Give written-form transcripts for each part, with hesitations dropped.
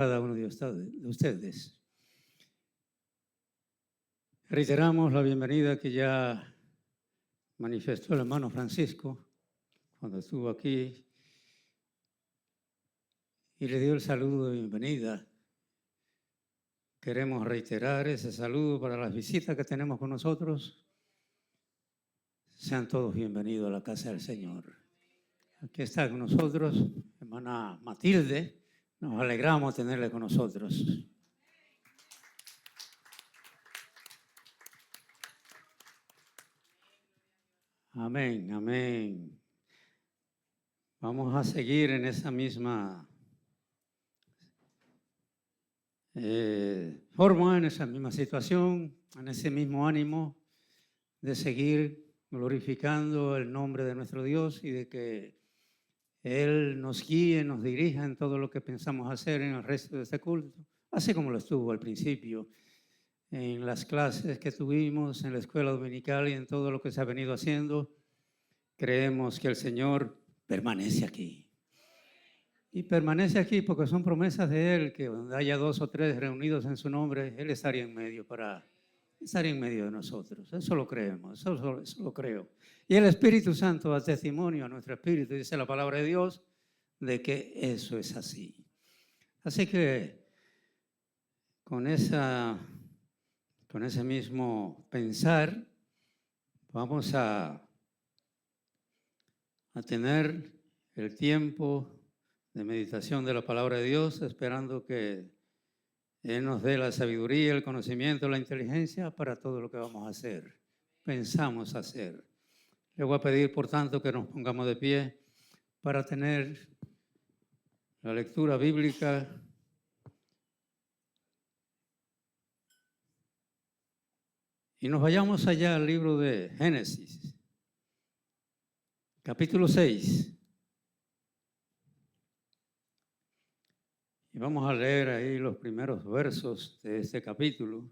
cada uno de ustedes. Reiteramos la bienvenida que ya manifestó el hermano Francisco cuando estuvo aquí y le dio el saludo de bienvenida. Queremos reiterar ese saludo para las visitas que tenemos con nosotros. Sean todos bienvenidos a la casa del Señor. Aquí está con nosotros hermana Matilde. Nos alegramos tenerle con nosotros. Amén, amén. Vamos a seguir en esa misma forma, en esa misma situación, en ese mismo ánimo de seguir glorificando el nombre de nuestro Dios y de que Él nos guíe, nos dirija en todo lo que pensamos hacer en el resto de este culto, así como lo estuvo al principio, en las clases que tuvimos, en la escuela dominical y en todo lo que se ha venido haciendo. Creemos que el Señor permanece aquí. Y permanece aquí porque son promesas de Él, que donde haya 2 o 3 reunidos en su nombre, Él estaría en medio estaría en medio de nosotros. Eso lo creemos, eso lo creo. Y el Espíritu Santo da testimonio a nuestro espíritu, dice la palabra de Dios, de que eso es así. Así que con ese mismo pensar, vamos a tener el tiempo de meditación de la palabra de Dios, esperando que Él nos dé la sabiduría, el conocimiento, la inteligencia para todo lo que vamos a hacer, pensamos hacer. Le voy a pedir, por tanto, que nos pongamos de pie para tener la lectura bíblica y nos vayamos allá al libro de Génesis, capítulo 6. Y vamos a leer ahí los primeros versos de este capítulo.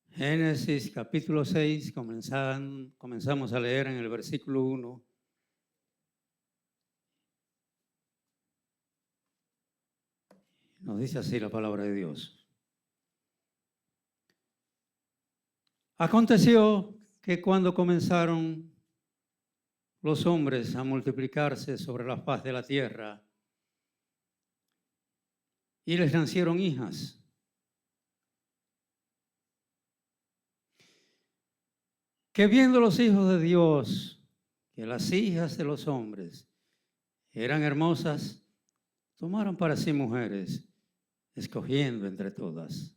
Génesis capítulo 6, comenzamos a leer en el versículo 1. Nos dice así la palabra de Dios. Aconteció que cuando comenzaron los hombres a multiplicarse sobre la faz de la tierra y les nacieron hijas, que viendo los hijos de Dios que las hijas de los hombres eran hermosas, tomaron para sí mujeres, escogiendo entre todas.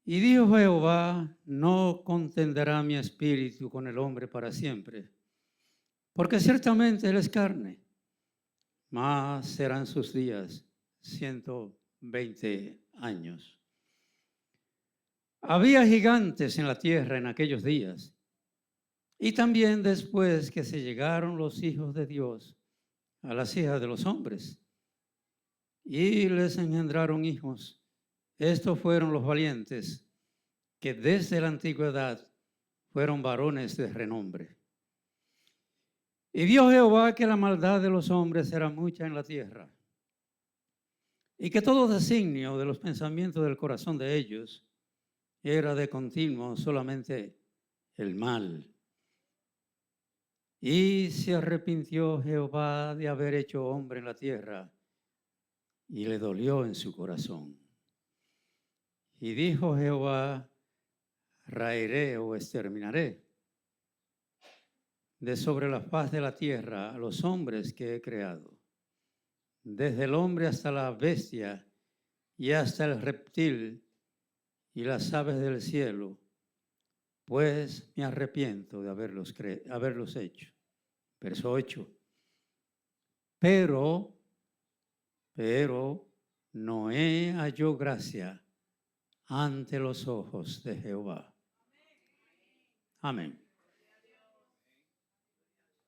Y dijo Jehová: no contenderá mi espíritu con el hombre para siempre, porque ciertamente él es carne, mas serán sus días 120 años. Había gigantes en la tierra en aquellos días, y también después que se llegaron los hijos de Dios a las hijas de los hombres, y les engendraron hijos. Estos fueron los valientes, que desde la antigüedad fueron varones de renombre. Y vio Jehová que la maldad de los hombres era mucha en la tierra, y que todo designio de los pensamientos del corazón de ellos era de continuo solamente el mal. Y se arrepintió Jehová de haber hecho hombre en la tierra, y le dolió en su corazón. Y dijo Jehová: raeré o exterminaré de sobre la faz de la tierra a los hombres que he creado, desde el hombre hasta la bestia y hasta el reptil y las aves del cielo, pues me arrepiento de haberlos hecho. Verso 8. Pero Noé halló gracia ante los ojos de Jehová. Amén.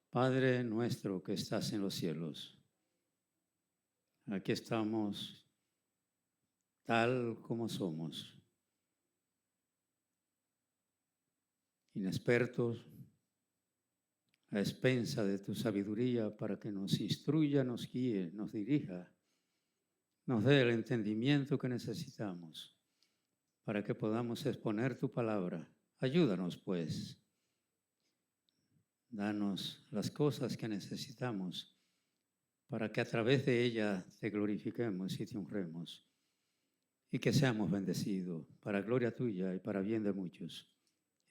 Padre nuestro que estás en los cielos, aquí estamos tal como somos, inexpertos, a expensa de tu sabiduría, para que nos instruya, nos guíe, nos dirija nos dé el entendimiento que necesitamos para que podamos exponer tu palabra. Ayúdanos, pues. Danos las cosas que necesitamos para que a través de ella te glorifiquemos y te honremos y que seamos bendecidos para gloria tuya y para bien de muchos.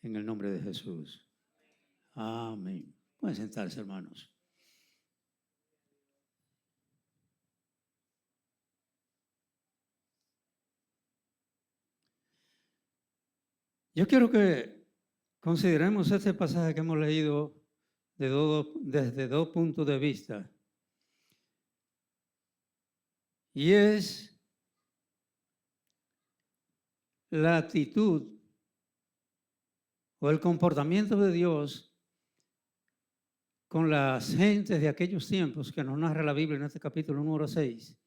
En el nombre de Jesús. Amén. Pueden sentarse, hermanos. Yo quiero que consideremos este pasaje que hemos leído desde dos puntos de vista. Y es la actitud o el comportamiento de Dios con las gentes de aquellos tiempos que nos narra la Biblia en este capítulo número 6,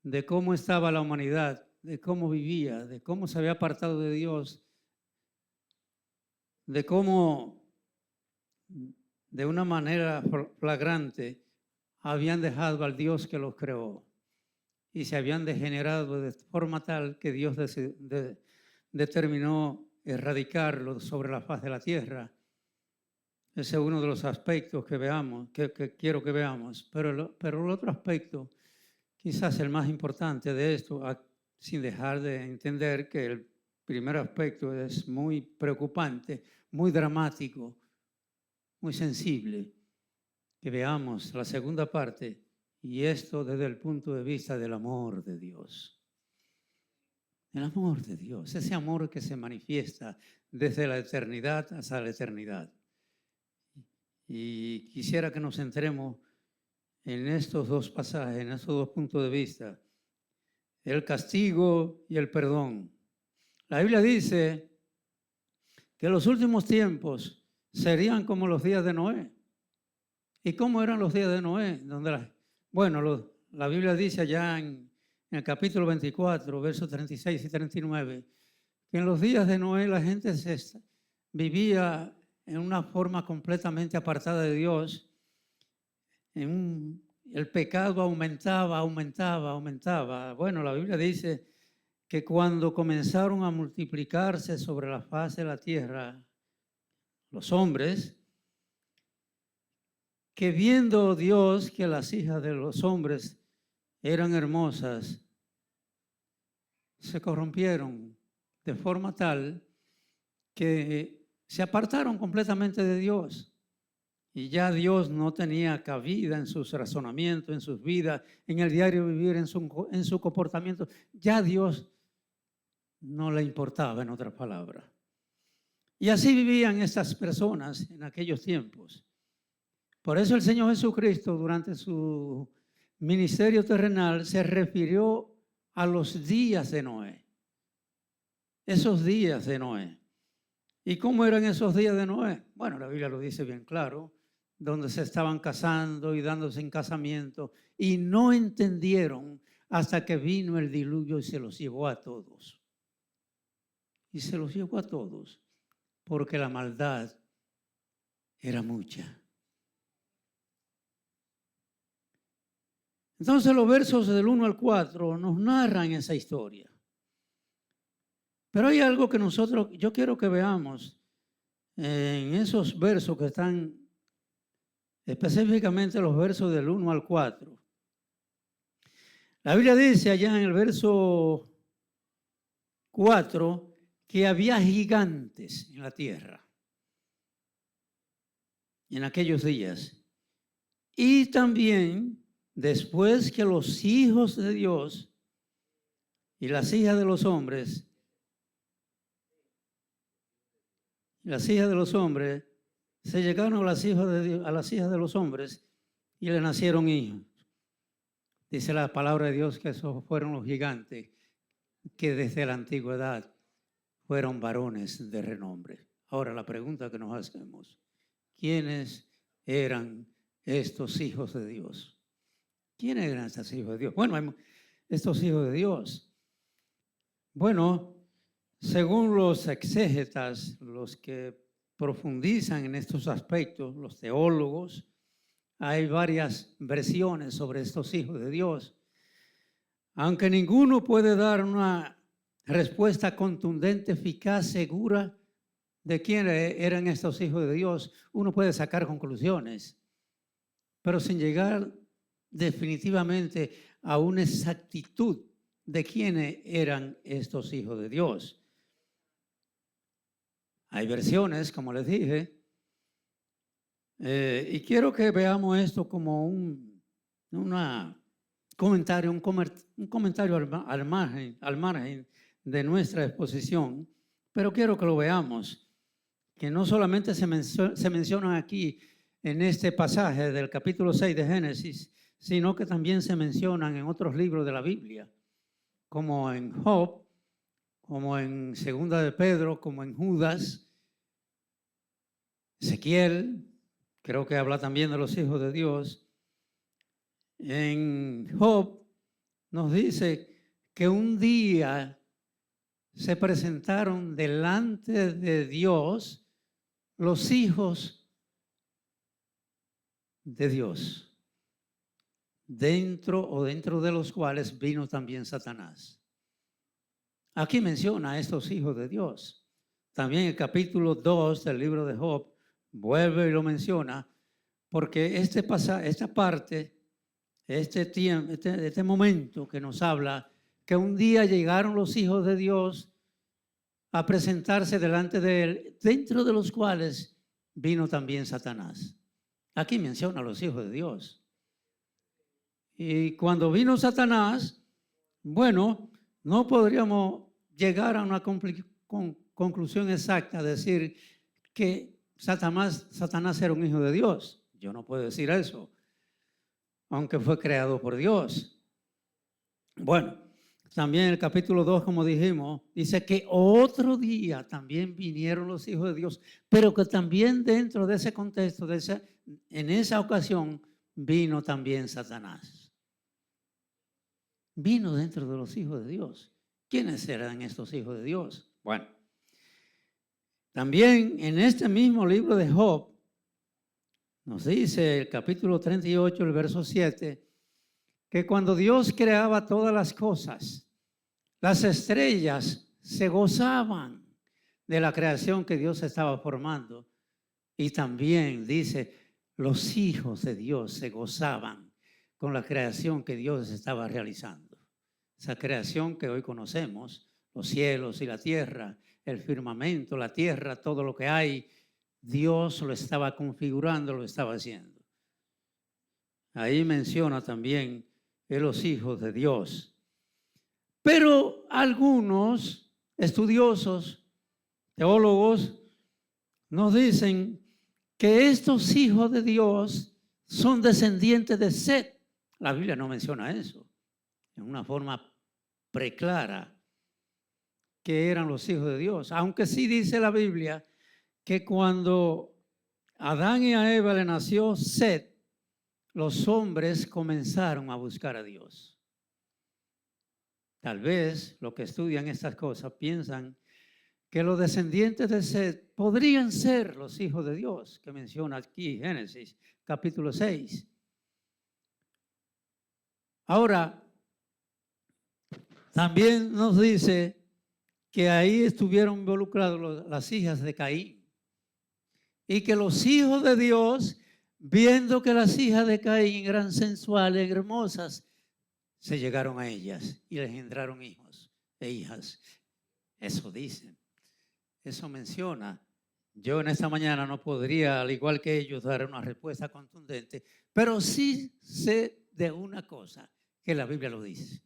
de cómo estaba la humanidad, de cómo vivía, de cómo se había apartado de Dios, de cómo de una manera flagrante habían dejado al Dios que los creó y se habían degenerado de forma tal que Dios determinó erradicarlos sobre la faz de la tierra. Ese es uno de los aspectos que veamos, que quiero que veamos. Pero el otro aspecto, quizás el más importante de esto, sin dejar de entender que el primer aspecto es muy preocupante, muy dramático, muy sensible, que veamos la segunda parte, y esto desde el punto de vista del amor de Dios. El amor de Dios, ese amor que se manifiesta desde la eternidad hasta la eternidad. Y quisiera que nos centremos en estos dos pasajes, en estos dos puntos de vista, el castigo y el perdón. La Biblia dice que los últimos tiempos serían como los días de Noé. ¿Y cómo eran los días de Noé? La Biblia dice allá en el capítulo 24, versos 36 y 39, que en los días de Noé la gente vivía en una forma completamente apartada de Dios. El pecado aumentaba. Bueno, la Biblia dice que cuando comenzaron a multiplicarse sobre la faz de la tierra los hombres, que viendo Dios que las hijas de los hombres eran hermosas, se corrompieron de forma tal que se apartaron completamente de Dios. Y ya Dios no tenía cabida en sus razonamientos, en sus vidas, en el diario vivir, en su comportamiento. Ya Dios no le importaba, en otras palabras. Y así vivían estas personas en aquellos tiempos. Por eso el Señor Jesucristo, durante su ministerio terrenal, se refirió a los días de Noé. Esos días de Noé. ¿Y cómo eran esos días de Noé? Bueno, la Biblia lo dice bien claro, donde se estaban casando y dándose en casamiento y no entendieron hasta que vino el diluvio y se los llevó a todos. Y se los llevó a todos porque la maldad era mucha. Entonces los versos del 1 al 4 nos narran esa historia. Pero hay algo que yo quiero que veamos en esos versos que están, específicamente los versos del 1 al 4. La Biblia dice allá en el verso 4 que había gigantes en la tierra en aquellos días. Y también después que los hijos de Dios y las hijas de los hombres, se llegaron a las hijas de los hombres y le nacieron hijos. Dice la palabra de Dios que esos fueron los gigantes que desde la antigüedad fueron varones de renombre. Ahora la pregunta que nos hacemos, ¿quiénes eran estos hijos de Dios? ¿Quiénes eran estos hijos de Dios? Bueno, estos hijos de Dios. Bueno, según los exégetas, los que profundizan en estos aspectos, los teólogos, hay varias versiones sobre estos hijos de Dios. Aunque ninguno puede dar una respuesta contundente, eficaz, segura de quién eran estos hijos de Dios, uno puede sacar conclusiones, pero sin llegar definitivamente a una exactitud de quiénes eran estos hijos de Dios. Hay versiones, como les dije, y quiero que veamos esto como un comentario al margen de nuestra exposición, pero quiero que lo veamos, que no solamente se menciona aquí en este pasaje del capítulo 6 de Génesis, sino que también se mencionan en otros libros de la Biblia, como en Job, como en Segunda de Pedro, como en Judas, Ezequiel, creo que habla también de los hijos de Dios. En Job nos dice que un día se presentaron delante de Dios los hijos de Dios, dentro de los cuales vino también Satanás. Aquí menciona a estos hijos de Dios. También el capítulo 2 del libro de Job vuelve y lo menciona, porque esta parte, este momento que nos habla, que un día llegaron los hijos de Dios a presentarse delante de él, dentro de los cuales vino también Satanás. Aquí menciona a los hijos de Dios. Y cuando vino Satanás, bueno, no podríamos llegar a una conclusión exacta, decir que Satanás era un hijo de Dios. Yo no puedo decir eso, aunque fue creado por Dios. Bueno, también el capítulo 2, como dijimos, dice que otro día también vinieron los hijos de Dios, pero que también dentro de ese contexto, en esa ocasión, vino también Satanás. Vino dentro de los hijos de Dios. ¿Quiénes eran estos hijos de Dios? Bueno, también en este mismo libro de Job, nos dice el capítulo 38, el verso 7, que cuando Dios creaba todas las cosas, las estrellas se gozaban de la creación que Dios estaba formando. Y también dice, los hijos de Dios se gozaban con la creación que Dios estaba realizando. Esa creación que hoy conocemos, los cielos y la tierra, el firmamento, la tierra, todo lo que hay, Dios lo estaba configurando, lo estaba haciendo. Ahí menciona también los hijos de Dios. Pero algunos estudiosos, teólogos, nos dicen que estos hijos de Dios son descendientes de Set. La Biblia no menciona eso en una forma preclara que eran los hijos de Dios, aunque sí dice la Biblia que cuando a Adán y a Eva le nació Set, los hombres comenzaron a buscar a Dios. Tal vez los que estudian estas cosas piensan que los descendientes de Set podrían ser los hijos de Dios, que menciona aquí Génesis capítulo 6. Ahora, también nos dice que ahí estuvieron involucrados las hijas de Caín y que los hijos de Dios, viendo que las hijas de Caín eran sensuales, hermosas, se llegaron a ellas y les engendraron hijos e hijas. Eso dicen, eso menciona. Yo en esta mañana no podría, al igual que ellos, dar una respuesta contundente, pero sí sé de una cosa, que la Biblia lo dice.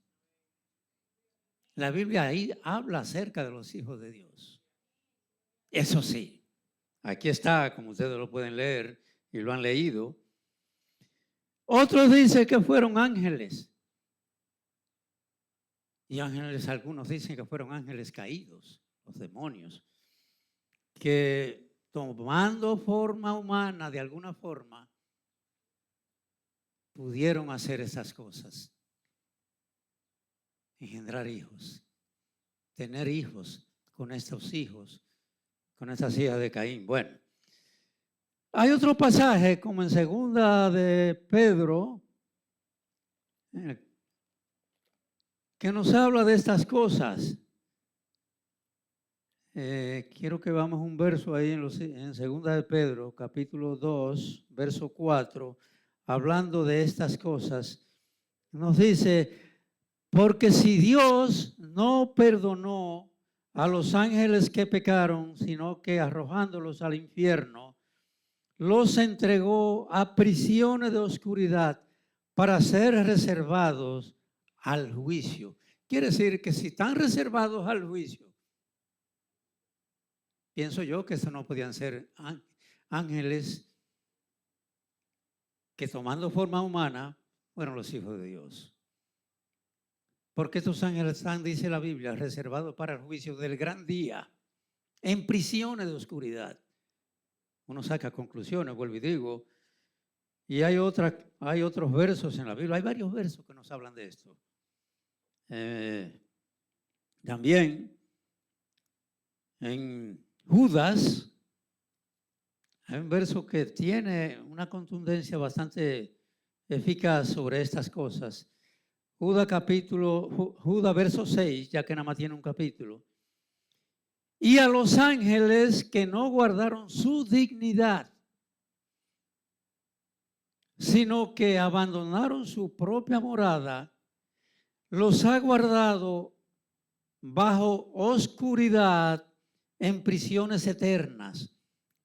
La Biblia ahí habla acerca de los hijos de Dios. Eso sí, aquí está, como ustedes lo pueden leer y lo han leído. Otros dicen que fueron ángeles. Y ángeles, algunos dicen que fueron ángeles caídos, los demonios, que tomando forma humana de alguna forma, pudieron hacer esas cosas. Engendrar hijos, tener hijos con estos hijos, con estas hijas de Caín. Bueno, hay otro pasaje como en Segunda de Pedro, que nos habla de estas cosas. Quiero que vamos un verso ahí en Segunda de Pedro, capítulo 2, verso 4, hablando de estas cosas. Nos dice, porque si Dios no perdonó a los ángeles que pecaron, sino que arrojándolos al infierno, los entregó a prisiones de oscuridad para ser reservados al juicio. Quiere decir que si están reservados al juicio, pienso yo que estos no podían ser ángeles que tomando forma humana fueron los hijos de Dios. Porque estos ángeles están, dice la Biblia, reservados para el juicio del gran día, en prisiones de oscuridad. Uno saca conclusiones, vuelvo y digo, y hay otros versos en la Biblia, hay varios versos que nos hablan de esto. También en Judas, hay un verso que tiene una contundencia bastante eficaz sobre estas cosas. Judas verso 6, ya que nada más tiene un capítulo. Y a los ángeles que no guardaron su dignidad, sino que abandonaron su propia morada, los ha guardado bajo oscuridad en prisiones eternas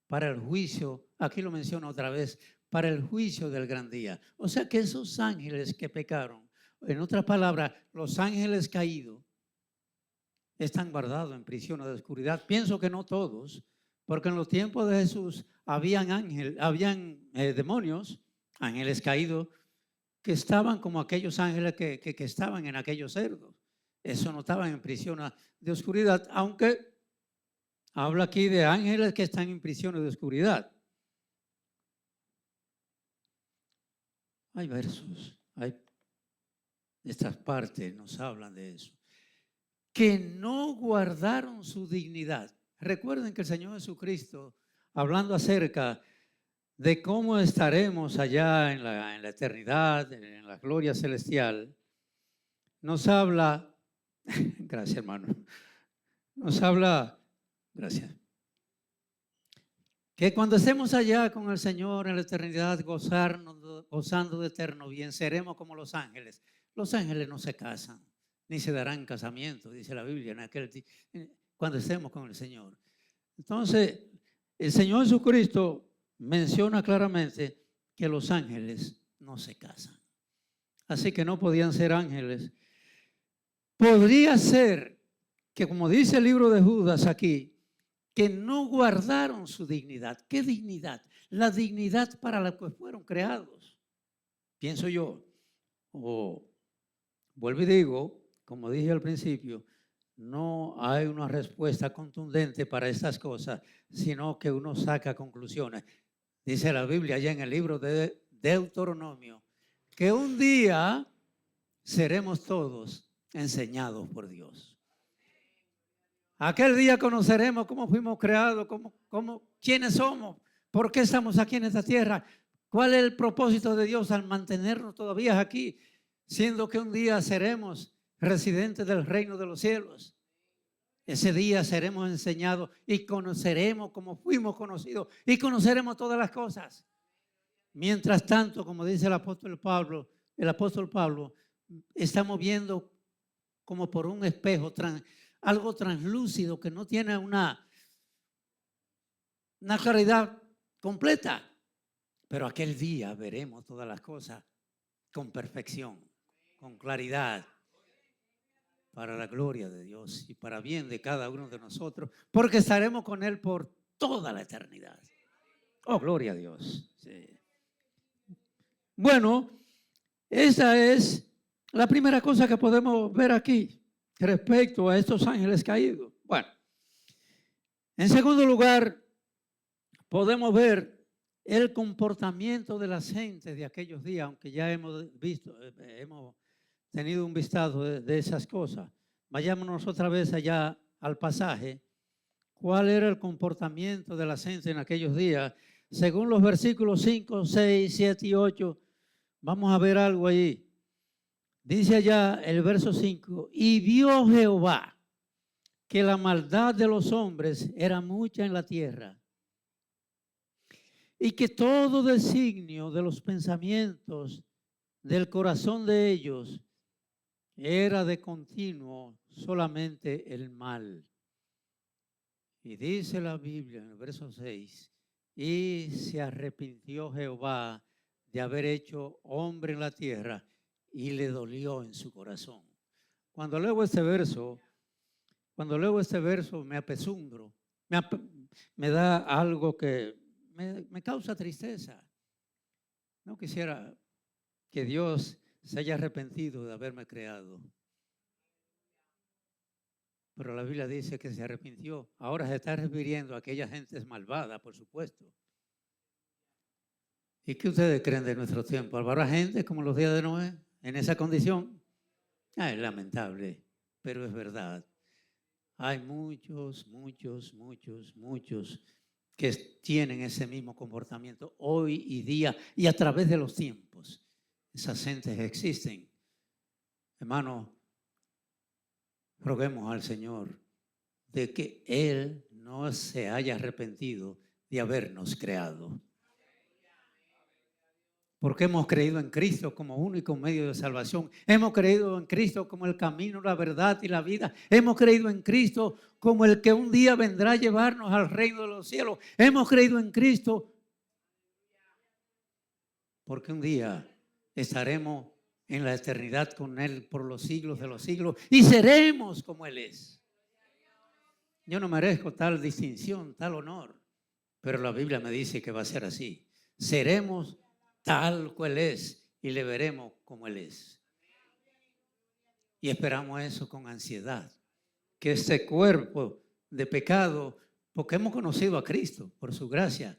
para el juicio, aquí lo menciono otra vez, para el juicio del gran día. O sea que esos ángeles que pecaron, en otras palabras, los ángeles caídos, están guardados en prisiones de oscuridad. Pienso que no todos, porque en los tiempos de Jesús habían demonios, ángeles caídos, que estaban como aquellos ángeles que estaban en aquellos cerdos. Eso no estaban en prisiones de oscuridad, aunque habla aquí de ángeles que están en prisiones de oscuridad. Hay versos, estas partes nos hablan de eso. Que no guardaron su dignidad. Recuerden que el Señor Jesucristo, hablando acerca de cómo estaremos allá en la eternidad, en la gloria celestial, nos habla, gracias hermano, nos habla, gracias, que cuando estemos allá con el Señor en la eternidad, gozando de eterno bien, seremos como los ángeles. Los ángeles no se casan, ni se darán casamiento, dice la Biblia, cuando estemos con el Señor. Entonces, el Señor Jesucristo menciona claramente que los ángeles no se casan. Así que no podían ser ángeles. Podría ser que, como dice el libro de Judas aquí, que no guardaron su dignidad. ¿Qué dignidad? La dignidad para la que fueron creados. Pienso yo. Vuelvo y digo, como dije al principio, no hay una respuesta contundente para estas cosas, sino que uno saca conclusiones. Dice la Biblia allá en el libro de Deuteronomio, que un día seremos todos enseñados por Dios. Aquel día conoceremos cómo fuimos creados, quiénes somos, por qué estamos aquí en esta tierra, cuál es el propósito de Dios al mantenernos todavía aquí, siendo que un día seremos residentes del reino de los cielos. Ese día seremos enseñados y conoceremos como fuimos conocidos y conoceremos todas las cosas. Mientras tanto, como dice el apóstol Pablo, estamos viendo como por un espejo, algo translúcido que no tiene una claridad completa. Pero aquel día veremos todas las cosas con perfección, con claridad, para la gloria de Dios y para bien de cada uno de nosotros, porque estaremos con Él por toda la eternidad. Oh, gloria a Dios. Sí. Bueno, esa es la primera cosa que podemos ver aquí respecto a estos ángeles caídos. Bueno, en segundo lugar, podemos ver el comportamiento de las gentes de aquellos días, aunque ya hemos tenido un vistazo de esas cosas. Vayámonos otra vez allá al pasaje. ¿Cuál era el comportamiento de la gente en aquellos días? Según los versículos 5, 6, 7 y 8, vamos a ver algo ahí. Dice allá el verso 5, y vio Jehová que la maldad de los hombres era mucha en la tierra, y que todo designio de los pensamientos del corazón de ellos era de continuo solamente el mal. Y dice la Biblia en el verso 6, y se arrepintió Jehová de haber hecho hombre en la tierra y le dolió en su corazón. Cuando leo este verso me apesumbro, me da algo que me causa tristeza. No quisiera que Dios se haya arrepentido de haberme creado. Pero la Biblia dice que se arrepintió. Ahora se está refiriendo a aquella gente malvada, por supuesto. ¿Y qué ustedes creen de nuestro tiempo? ¿Habrá gente como los días de Noé en esa condición? Es lamentable, pero es verdad. Hay muchos que tienen ese mismo comportamiento hoy y día y a través de los tiempos. Esas gentes existen. Hermano, roguemos al Señor de que Él no se haya arrepentido de habernos creado. Porque hemos creído en Cristo como único medio de salvación. Hemos creído en Cristo como el camino, la verdad y la vida. Hemos creído en Cristo como el que un día vendrá a llevarnos al reino de los cielos. Hemos creído en Cristo porque un día estaremos en la eternidad con Él por los siglos de los siglos y seremos como Él es. Yo no merezco tal distinción, tal honor, pero la Biblia me dice que va a ser así. Seremos tal cual es y le veremos como Él es. Y esperamos eso con ansiedad, que este cuerpo de pecado, porque hemos conocido a Cristo por su gracia,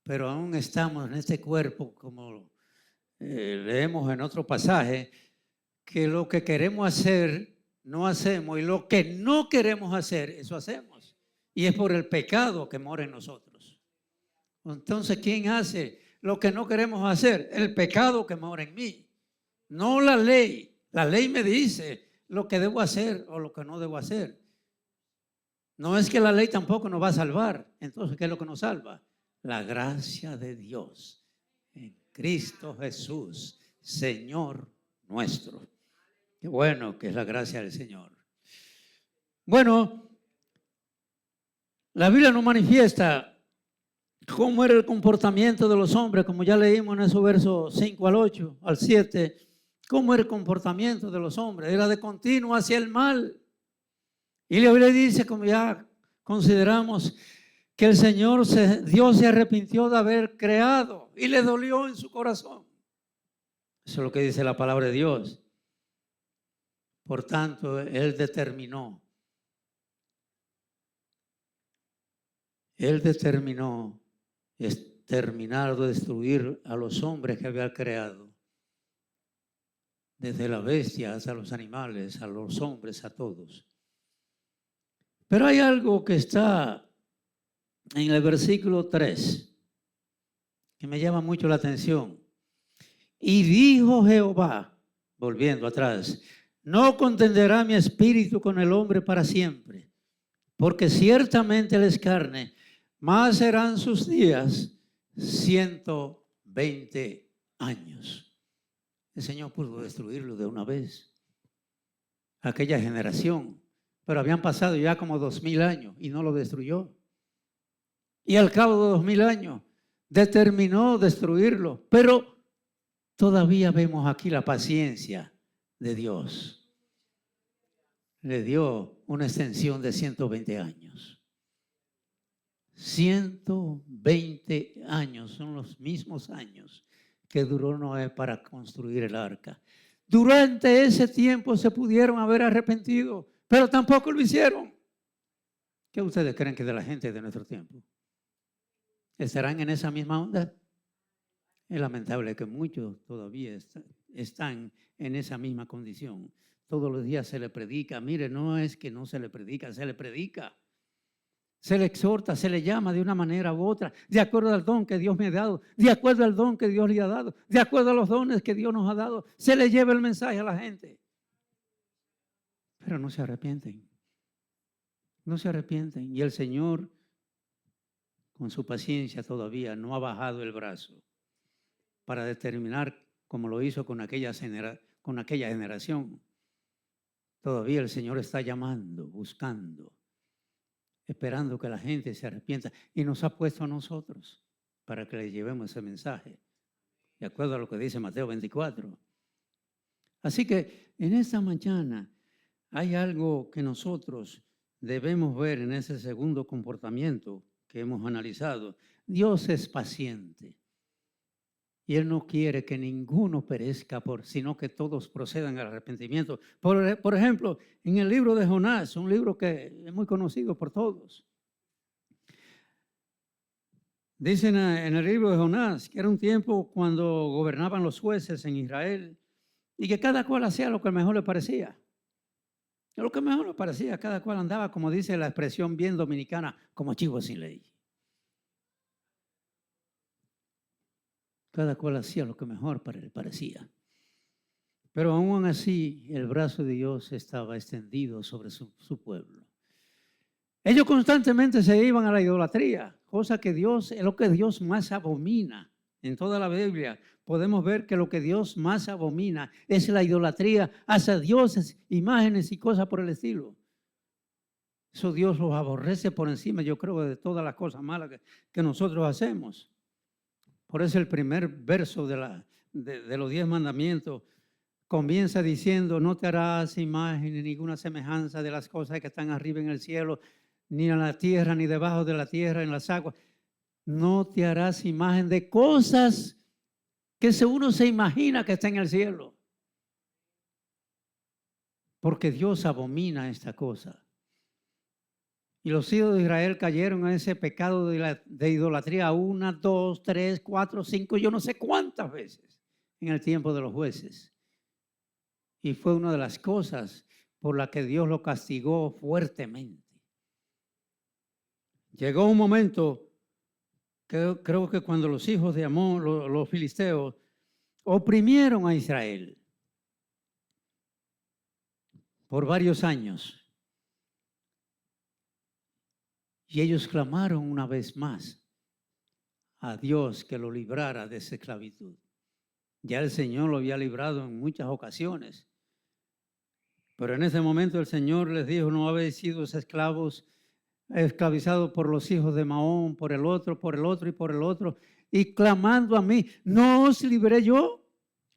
pero aún estamos en este cuerpo, como leemos en otro pasaje, que lo que queremos hacer no hacemos y lo que no queremos hacer, eso hacemos. Y es por el pecado que mora en nosotros. Entonces, ¿quién hace lo que no queremos hacer? El pecado que mora en mí, no la ley. La ley me dice lo que debo hacer o lo que no debo hacer. No es que la ley tampoco nos va a salvar. Entonces, ¿qué es lo que nos salva? La gracia de Dios en Cristo Jesús, Señor nuestro. Qué bueno que es la gracia del Señor. Bueno, la Biblia nos manifiesta cómo era el comportamiento de los hombres, como ya leímos en esos versos 5 al 8, al 7, cómo era el comportamiento de los hombres, era de continuo hacia el mal. Y la Biblia dice, como ya consideramos, que el Señor, Dios se arrepintió de haber creado y le dolió en su corazón. Eso es lo que dice la palabra de Dios. Por tanto, Él determinó exterminar o destruir a los hombres que había creado. Desde la bestia hasta los animales, a los hombres, a todos. Pero hay algo que está en el versículo 3 que me llama mucho la atención. Y dijo Jehová, volviendo atrás, no contenderá mi espíritu con el hombre para siempre, porque ciertamente él es carne, más serán sus días 120 años. El Señor pudo destruirlo de una vez, aquella generación, pero habían pasado ya como 2000 años y no lo destruyó. Y al cabo de 2000 años determinó destruirlo, pero todavía vemos aquí la paciencia de Dios. Le dio una extensión de 120 años. 120 años son los mismos años que duró Noé para construir el arca. Durante ese tiempo se pudieron haber arrepentido, pero tampoco lo hicieron. ¿Qué ustedes creen que de la gente de nuestro tiempo? ¿Estarán en esa misma onda? Es lamentable que muchos todavía están en esa misma condición. Todos los días se le predica. Mire, no es que no se le predica, se le predica. Se le exhorta, se le llama de una manera u otra, de acuerdo al don que Dios me ha dado, de acuerdo al don que Dios le ha dado, de acuerdo a los dones que Dios nos ha dado. Se le lleva el mensaje a la gente. Pero no se arrepienten. No se arrepienten. Y el Señor, con su paciencia todavía, no ha bajado el brazo para determinar, como lo hizo con aquella generación. Todavía el Señor está llamando, buscando, esperando que la gente se arrepienta, y nos ha puesto a nosotros para que le llevemos ese mensaje, de acuerdo a lo que dice Mateo 24. Así que en esta mañana hay algo que nosotros debemos ver en ese segundo comportamiento que hemos analizado. Dios es paciente y Él no quiere que ninguno perezca, sino que todos procedan al arrepentimiento. Por ejemplo, en el libro de Jonás, un libro que es muy conocido por todos. Dicen en el libro de Jonás que era un tiempo cuando gobernaban los jueces en Israel y que cada cual hacía lo que mejor le parecía. Lo que mejor le parecía, cada cual andaba, como dice la expresión bien dominicana, como chivo sin ley. Cada cual hacía lo que mejor le parecía. Pero aún así, el brazo de Dios estaba extendido sobre su pueblo. Ellos constantemente se iban a la idolatría, cosa que es lo que Dios más abomina. En toda la Biblia podemos ver que lo que Dios más abomina es la idolatría hacia dioses, imágenes y cosas por el estilo. Eso Dios los aborrece por encima, yo creo, de todas las cosas malas que nosotros hacemos. Por eso el primer verso de los 10 mandamientos comienza diciendo: no te harás imagen ni ninguna semejanza de las cosas que están arriba en el cielo, ni en la tierra, ni debajo de la tierra, en las aguas. No te harás imagen de cosas que uno se imagina que está en el cielo. Porque Dios abomina esta cosa. Y los hijos de Israel cayeron en ese pecado de idolatría 1, 2, 3, 4, 5, yo no sé cuántas veces en el tiempo de los jueces. Y fue una de las cosas por las que Dios lo castigó fuertemente. Llegó un momento, creo que cuando los hijos de Amón, los filisteos, oprimieron a Israel por varios años. Y ellos clamaron una vez más a Dios que lo librara de esa esclavitud. Ya el Señor lo había librado en muchas ocasiones. Pero en ese momento el Señor les dijo: no habéis sido esclavizados por los hijos de Maón, por el otro y por el otro. Y clamando a mí, ¿no os libré yo?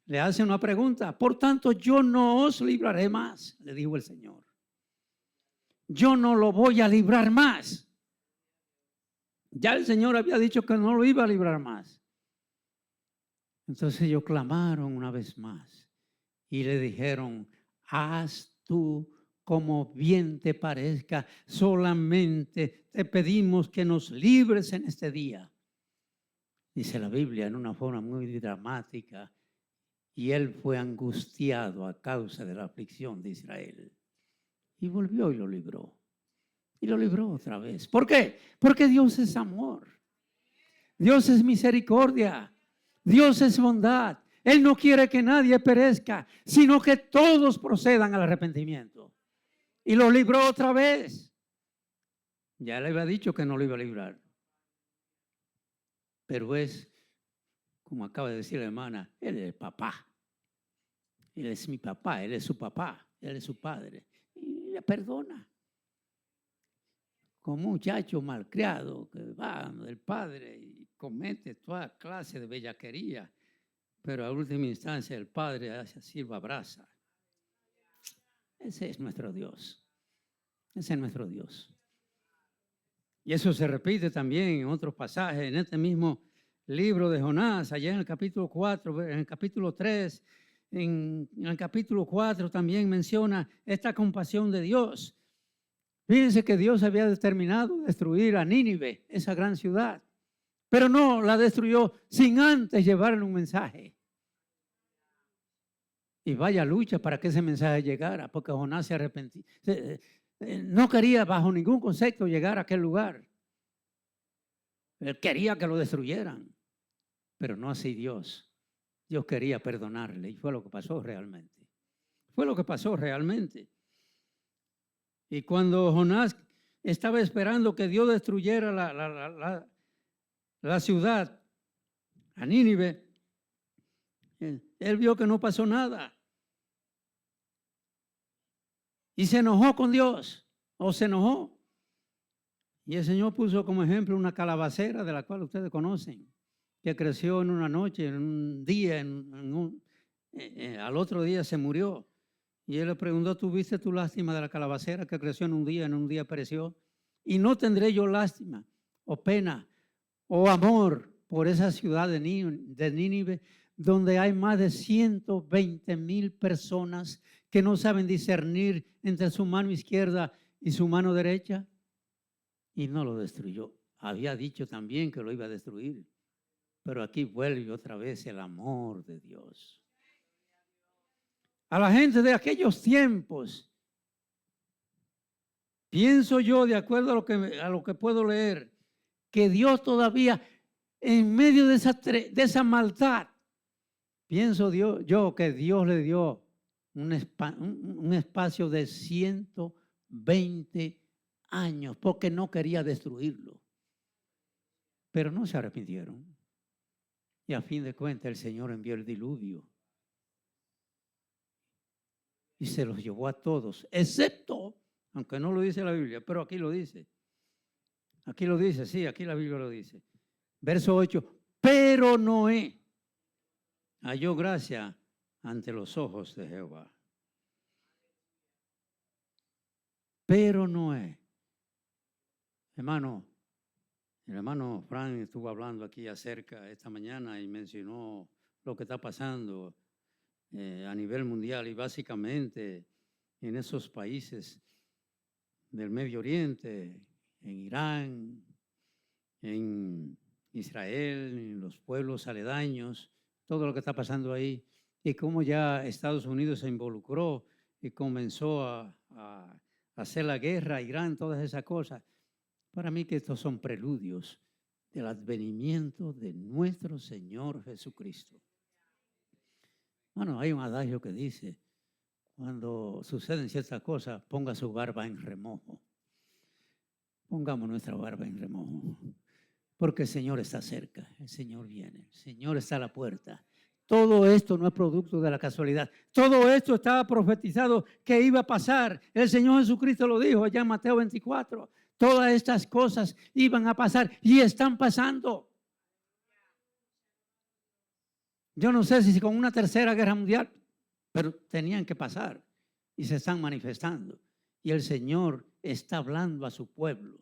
Le hace una pregunta. Por tanto, yo no os libraré más, le dijo el Señor. Yo no lo voy a librar más. Ya el Señor había dicho que no lo iba a librar más. Entonces ellos clamaron una vez más y le dijeron: haz tú como bien te parezca, solamente te pedimos que nos libres en este día. Dice la Biblia en una forma muy dramática: y él fue angustiado a causa de la aflicción de Israel. Y volvió y lo libró. Y lo libró otra vez. ¿Por qué? Porque Dios es amor. Dios es misericordia. Dios es bondad. Él no quiere que nadie perezca, sino que todos procedan al arrepentimiento. Y lo libró otra vez. Ya le había dicho que no lo iba a librar. Pero es, como acaba de decir la hermana, Él es el papá. Él es mi papá, Él es su papá, Él es su padre. Y le perdona. Con muchacho malcriado que va del padre y comete toda clase de bellaquería, pero a última instancia el padre hace sirva brasa. Ese es nuestro Dios. Ese es nuestro Dios. Y eso se repite también en otros pasajes, en este mismo libro de Jonás, allá en el capítulo 4, en el capítulo 3, en el capítulo 4 también menciona esta compasión de Dios. Fíjense que Dios había determinado destruir a Nínive, esa gran ciudad, pero no la destruyó sin antes llevarle un mensaje. Y vaya lucha para que ese mensaje llegara, porque Jonás se arrepintió. no quería bajo ningún concepto llegar a aquel lugar. Él quería que lo destruyeran, pero no así Dios. Dios quería perdonarle y fue lo que pasó realmente. Fue lo que pasó realmente. Y cuando Jonás estaba esperando que Dios destruyera la ciudad, a Nínive, él vio que no pasó nada. Y se enojó con Dios, o se enojó. Y el Señor puso como ejemplo una calabacera de la cual ustedes conocen, que creció en una noche, en un día, al otro día se murió. Y él le preguntó, ¿tuviste tu lástima de la calabacera que creció en un día pereció? Y no tendré yo lástima, o pena, o amor por esa ciudad de Nínive, donde hay más de 120,000 personas que no saben discernir entre su mano izquierda y su mano derecha. Y no lo destruyó. Había dicho también que lo iba a destruir. Pero aquí vuelve otra vez el amor de Dios. A la gente de aquellos tiempos, pienso yo, de acuerdo a lo que puedo leer, que Dios todavía, en medio de esa maldad, pienso yo que Dios le dio un espacio de 120 años, porque no quería destruirlo. Pero no se arrepintieron. Y a fin de cuentas el Señor envió el diluvio. Y se los llevó a todos, excepto, aunque no lo dice la Biblia, pero aquí lo dice. Aquí lo dice, sí, aquí la Biblia lo dice. Verso 8, pero Noé halló gracia ante los ojos de Jehová. Pero Noé, hermano, el hermano Frank estuvo hablando aquí acerca esta mañana y mencionó lo que está pasando a nivel mundial y básicamente en esos países del Medio Oriente, en Irán, en Israel, en los pueblos aledaños, todo lo que está pasando ahí, y cómo ya Estados Unidos se involucró y comenzó a hacer la guerra a Irán, todas esas cosas. Para mí que estos son preludios del advenimiento de nuestro Señor Jesucristo. Bueno, hay un adagio que dice, cuando suceden ciertas cosas, ponga su barba en remojo. Pongamos nuestra barba en remojo, porque el Señor está cerca, el Señor viene, el Señor está a la puerta. Todo esto no es producto de la casualidad. Todo esto estaba profetizado que iba a pasar. El Señor Jesucristo lo dijo allá en Mateo 24. Todas estas cosas iban a pasar y están pasando. Yo no sé si con una tercera guerra mundial, pero tenían que pasar y se están manifestando. Y el Señor está hablando a su pueblo,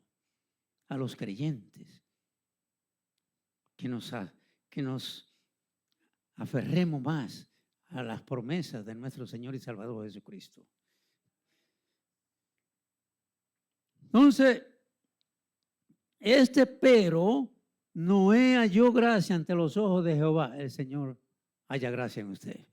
a los creyentes, que nos aferremos más a las promesas de nuestro Señor y Salvador Jesucristo. Entonces, pero Noé halló gracia ante los ojos de Jehová. El Señor haya gracia en usted.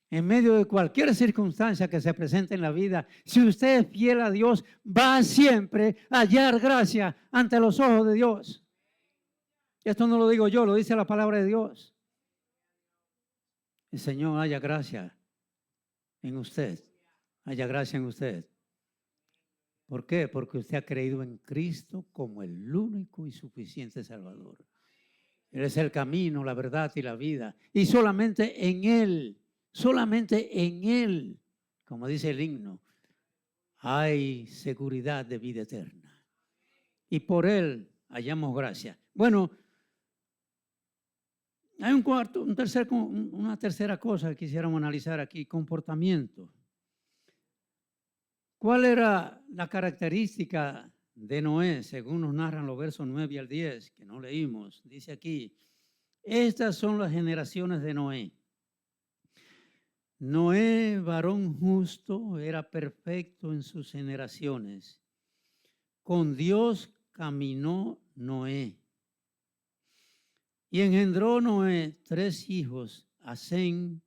En medio de cualquier circunstancia que se presente en la vida, si usted es fiel a Dios, va siempre a hallar gracia ante los ojos de Dios. Esto no lo digo yo, lo dice la palabra de Dios. El Señor haya gracia en usted, haya gracia en usted. ¿Por qué? Porque usted ha creído en Cristo como el único y suficiente Salvador. Él es el camino, la verdad y la vida. Y solamente en Él, como dice el himno, hay seguridad de vida eterna. Y por Él hallamos gracia. Bueno, hay una tercera cosa que quisiéramos analizar aquí, comportamiento. ¿Cuál era la característica de Noé? Según nos narran los versos 9 al 10, que no leímos. Dice aquí, estas son las generaciones de Noé. Noé, varón justo, era perfecto en sus generaciones. Con Dios caminó Noé. Y engendró Noé 3 hijos, a Sem,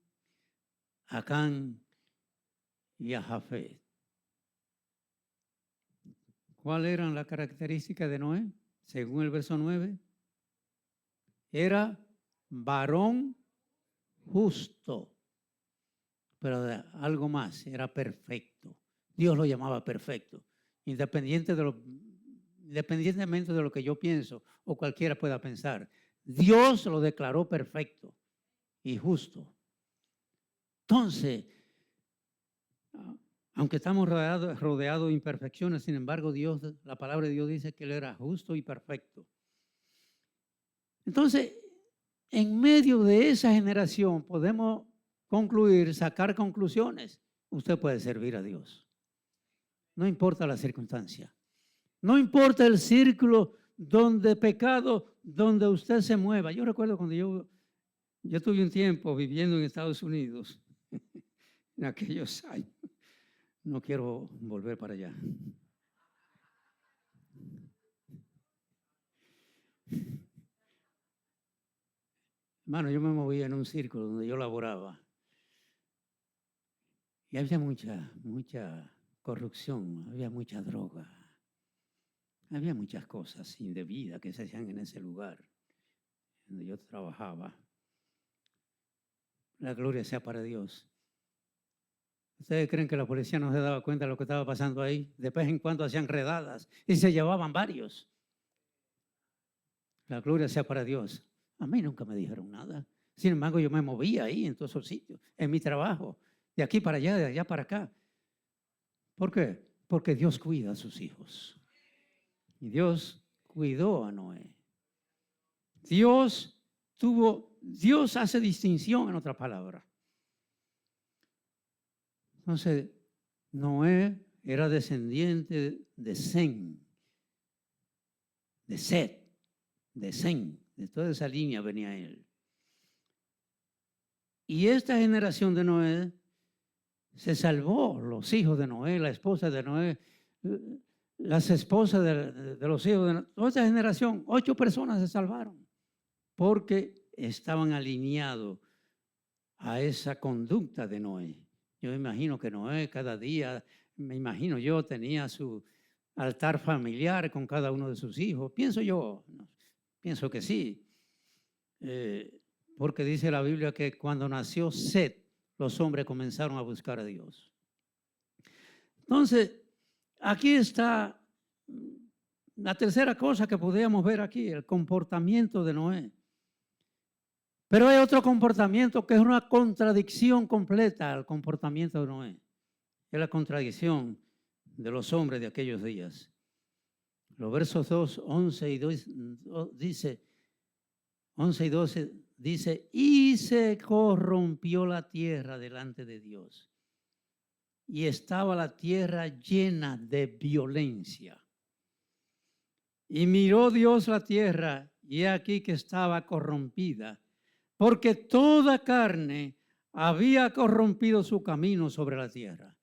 a Cam y a Jafet. ¿Cuáles eran las características de Noé? Según el verso 9, era varón justo, pero algo más, era perfecto. Dios lo llamaba perfecto, independientemente de lo que yo pienso o cualquiera pueda pensar. Dios lo declaró perfecto y justo. Entonces, aunque estamos rodeados de imperfecciones, sin embargo, la palabra de Dios dice que Él era justo y perfecto. Entonces, en medio de esa generación podemos sacar conclusiones. Usted puede servir a Dios. No importa la circunstancia. No importa el círculo donde pecado, donde usted se mueva. Yo recuerdo cuando yo tuve un tiempo viviendo en Estados Unidos, en aquellos años. No quiero volver para allá. Hermano, yo me movía en un círculo donde yo laboraba. Y había mucha corrupción, había mucha droga. Había muchas cosas indebidas que se hacían en ese lugar donde yo trabajaba. La gloria sea para Dios. ¿Ustedes creen que la policía no se daba cuenta de lo que estaba pasando ahí? De vez en cuando hacían redadas y se llevaban varios. La gloria sea para Dios. A mí nunca me dijeron nada. Sin embargo, yo me movía ahí en todos esos sitios, en mi trabajo, de aquí para allá, de allá para acá. ¿Por qué? Porque Dios cuida a sus hijos. Y Dios cuidó a Noé. Dios hace distinción, en otra palabra. Entonces, Noé era descendiente de Sem, de Set, de Sem, de toda esa línea venía él. Y esta generación de Noé se salvó, los hijos de Noé, la esposa de Noé, las esposas de los hijos de Noé, toda esta generación, 8 personas se salvaron porque estaban alineados a esa conducta de Noé. Yo imagino que Noé cada día, tenía su altar familiar con cada uno de sus hijos. Pienso que sí. Porque dice la Biblia que cuando nació Set, los hombres comenzaron a buscar a Dios. Entonces, aquí está la tercera cosa que podríamos ver aquí, el comportamiento de Noé. Pero hay otro comportamiento que es una contradicción completa al comportamiento de Noé. Es la contradicción de los hombres de aquellos días. Los versos 2, 11 y 12 dice, y se corrompió la tierra delante de Dios. Y estaba la tierra llena de violencia. Y miró Dios la tierra, y he aquí que estaba corrompida, porque toda carne había corrompido su camino sobre la tierra.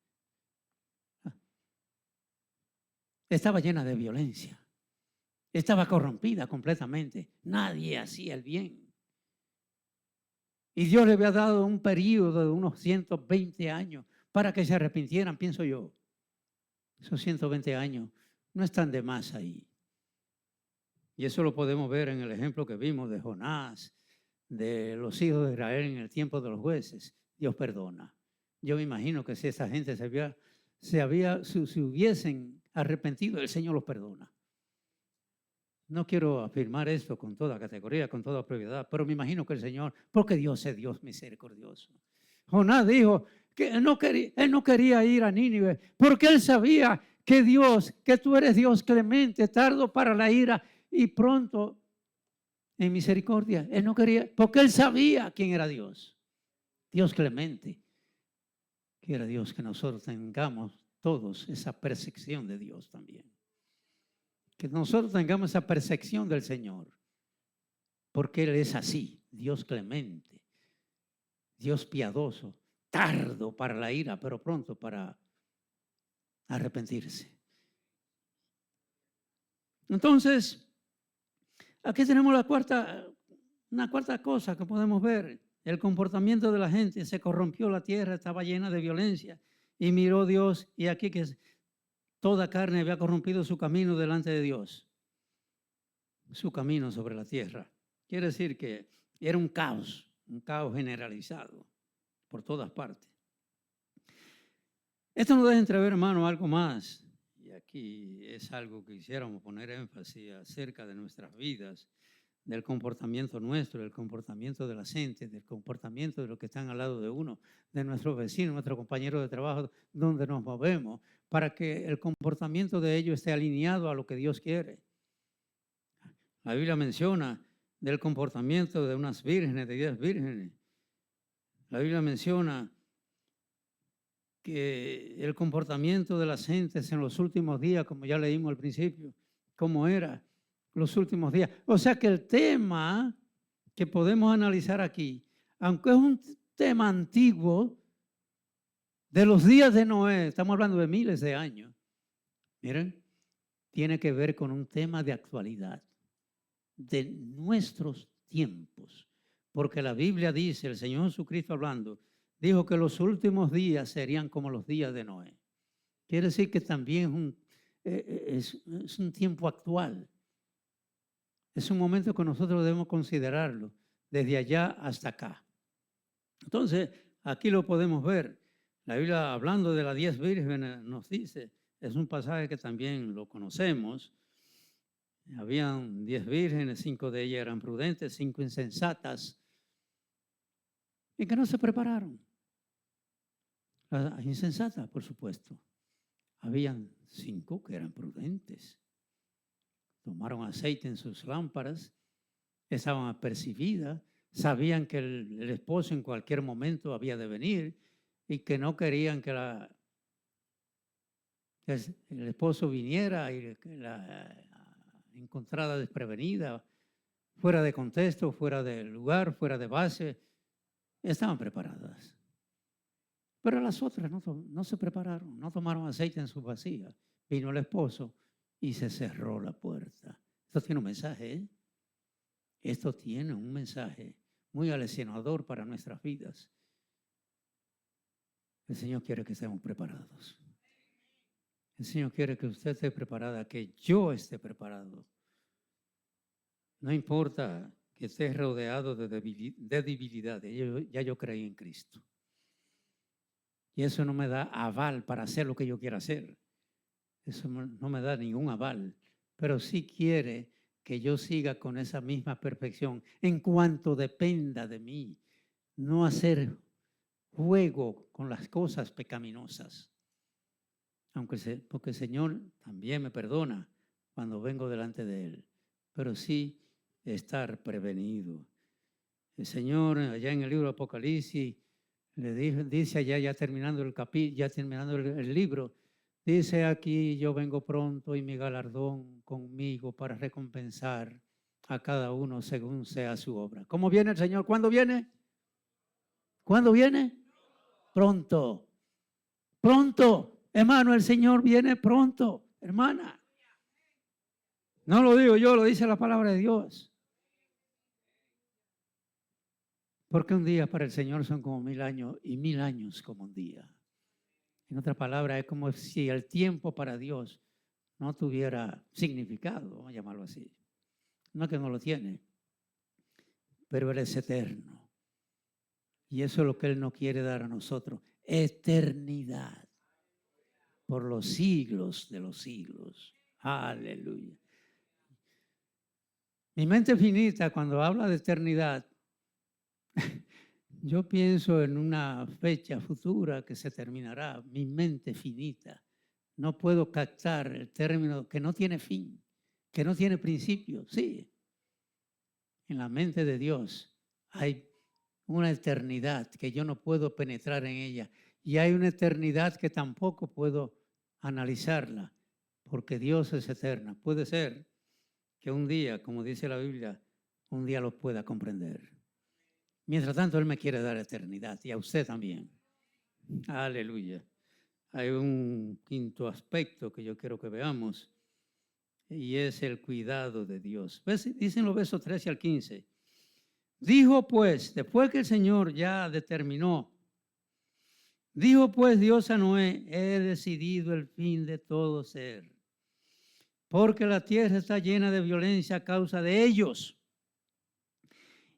Estaba llena de violencia. Estaba corrompida completamente. Nadie hacía el bien. Y Dios le había dado un periodo de unos 120 años para que se arrepintieran, pienso yo. Esos 120 años no están de más ahí. Y eso lo podemos ver en el ejemplo que vimos de Jonás, de los hijos de Israel en el tiempo de los jueces. Dios perdona. Yo me imagino que si esa gente se hubiesen arrepentido, el Señor los perdona. No quiero afirmar esto con toda categoría, con toda propiedad, pero me imagino que el Señor, porque Dios es Dios misericordioso. Jonás dijo que él no quería ir a Nínive, porque él sabía que tú eres Dios clemente, tardo para la ira y pronto en misericordia. Él no quería, porque él sabía quién era Dios. Dios clemente. Quiera Dios que nosotros tengamos todos esa percepción de Dios también. Que nosotros tengamos esa percepción del Señor. Porque Él es así, Dios clemente, Dios piadoso, tardo para la ira, pero pronto para arrepentirse. Entonces, aquí tenemos una cuarta cosa que podemos ver. El comportamiento de la gente, se corrompió la tierra, estaba llena de violencia. Y miró Dios, y aquí que toda carne había corrompido su camino delante de Dios, su camino sobre la tierra. Quiere decir que era un caos generalizado por todas partes. Esto nos deja entrever, hermano, algo más. Y aquí es algo que quisiéramos poner énfasis acerca de nuestras vidas, del comportamiento nuestro, del comportamiento de la gente, del comportamiento de los que están al lado de uno, de nuestros vecinos, nuestros compañeros de trabajo, donde nos movemos, para que el comportamiento de ellos esté alineado a lo que Dios quiere. La Biblia menciona del comportamiento de unas vírgenes, de 10 vírgenes. La Biblia menciona que el comportamiento de las gentes en los últimos días, como ya leímos al principio, cómo era los últimos días. O sea que el tema que podemos analizar aquí, aunque es un tema antiguo, de los días de Noé, estamos hablando de miles de años, miren, tiene que ver con un tema de actualidad, de nuestros tiempos. Porque la Biblia dice, el Señor Jesucristo hablando, dijo que los últimos días serían como los días de Noé. Quiere decir que también es un tiempo actual. Es un momento que nosotros debemos considerarlo desde allá hasta acá. Entonces, aquí lo podemos ver. La Biblia, hablando de las 10 vírgenes, nos dice, es un pasaje que también lo conocemos. Habían 10 vírgenes, 5 de ellas eran prudentes, 5 insensatas, y que no se prepararon. Las insensatas, por supuesto. Habían 5 que eran prudentes. Tomaron aceite en sus lámparas, estaban apercibidas, sabían que el esposo en cualquier momento había de venir y que no querían que el esposo viniera y que la encontrada desprevenida, fuera de contexto, fuera de lugar, fuera de base. Estaban preparadas. Pero las otras no se prepararon, no tomaron aceite en sus vasijas. Vino el esposo y se cerró la puerta. Esto tiene un mensaje, ¿eh? Esto tiene un mensaje muy aleccionador para nuestras vidas. El Señor quiere que estemos preparados. El Señor quiere que usted esté preparada, que yo esté preparado. No importa que esté rodeado de debilidades. Ya yo creí en Cristo. Y eso no me da aval para hacer lo que yo quiera hacer. Eso no me da ningún aval. Pero sí quiere que yo siga con esa misma perfección en cuanto dependa de mí. No hacer juego con las cosas pecaminosas. Porque el Señor también me perdona cuando vengo delante de Él. Pero sí estar prevenido. El Señor, allá en el libro de Apocalipsis, dice allá, ya terminando el libro, dice aquí, yo vengo pronto y mi galardón conmigo para recompensar a cada uno según sea su obra. ¿Cómo viene el Señor? ¿Cuándo viene? ¿Cuándo viene? Pronto. Pronto. Hermano, el Señor viene pronto, hermana. No lo digo yo, lo dice la palabra de Dios. Porque un día para el Señor son como 1000 años y 1000 años como un día. En otras palabras, es como si el tiempo para Dios no tuviera significado, vamos a llamarlo así. No es que no lo tiene, pero Él es eterno. Y eso es lo que Él nos quiere dar a nosotros, eternidad. Por los siglos de los siglos. Aleluya. Mi mente finita, cuando habla de eternidad, yo pienso en una fecha futura que se terminará. Mi mente finita. No puedo captar el término que no tiene fin, que no tiene principio. Sí, en la mente de Dios hay una eternidad que yo no puedo penetrar en ella. Y hay una eternidad que tampoco puedo analizarla, porque Dios es eterna. Puede ser que un día, como dice la Biblia, un día lo pueda comprender. Mientras tanto, Él me quiere dar eternidad y a usted también. Aleluya. Hay un quinto aspecto que yo quiero que veamos y es el cuidado de Dios. Dicen los versos 13 al 15. Dijo pues, después que el Señor ya determinó Dijo pues Dios a Noé, he decidido el fin de todo ser, porque la tierra está llena de violencia a causa de ellos.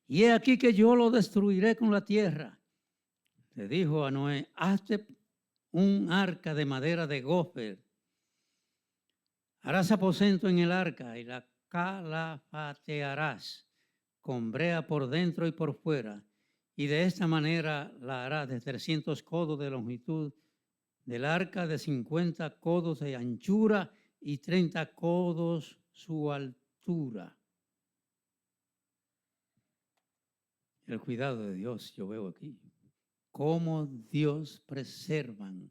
Y he aquí que yo lo destruiré con la tierra. Le dijo a Noé, hazte un arca de madera de gofer. Harás aposento en el arca y la calafatearás con brea por dentro y por fuera. Y de esta manera la harás de 300 codos de longitud del arca, de 50 codos de anchura y 30 codos su altura. El cuidado de Dios, yo veo aquí. Cómo Dios preservan